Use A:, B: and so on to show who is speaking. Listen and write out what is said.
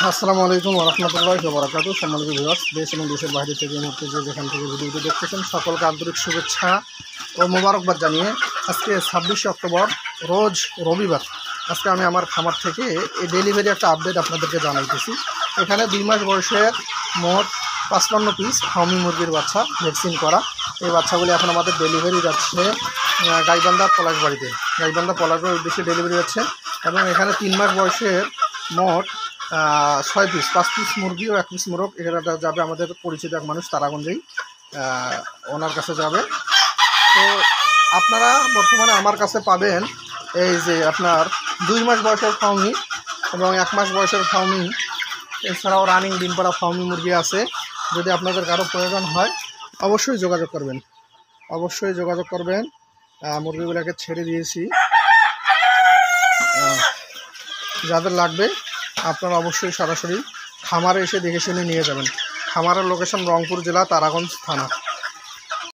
A: আসসালামু আলাইকুম ওয়া রাহমাতুল্লাহি ওয়া বারাকাতুহু। সম্মানিত ভিউয়ার্স, দেশ এবং দেশের বাইরে থেকে এই মুহূর্তে যেখান থেকে ভিডিওটি দেখতেছেন সকলকে আন্তরিক শুভেচ্ছা ও মোবারকবাদ জানিয়ে আজকে 26শে অক্টোবর রোজ রবিবার আজকে আমি আমার খামার থেকে এই ডেলিভারি একটা আপডেট আপনাদেরকে জানাইতেছি। এখানে 2 মাস বয়সের মোট 55 পিস ফার্মি মুরগির বাচ্চা ভ্যাকসিন করা। এই বাচ্চাগুলি এখন আমাদের ডেলিভারি যাচ্ছে গাইবান্ধা পলাশবাড়িতে। গাইবান্ধা পলাশবাড়ির উদ্দেশ্যে ডেলিভারি যাচ্ছে এবং এখানে 3 মাস বয়সের মোট 6 পিস, 5 পিস মুরগি ও 1 পিস মোরগ এখানে যাবে আমাদের পরিচিত এক মানুষ তারাগঞ্জেই, ওনার কাছে যাবে। তো আপনারা বর্তমানে আমার কাছে পাবেন এই যে আপনার 2 মাস বয়সের ফার্মি এবং 1 মাস বয়সের ফার্মি, এছাড়াও রানিং ডিম পাড়া ফার্মি মুরগি আছে। যদি আপনাদের কারো প্রয়োজন হয় অবশ্যই যোগাযোগ করবেন, মুরগিগুলোকে ছেড়ে দিয়েছি, যাদের লাগবে আপনারা অবশ্যই সরাসরি খামারে এসে দেখে শুনে নিয়ে যাবেন। খামারের লোকেশন রংপুর জেলা, তারাগঞ্জ থানা।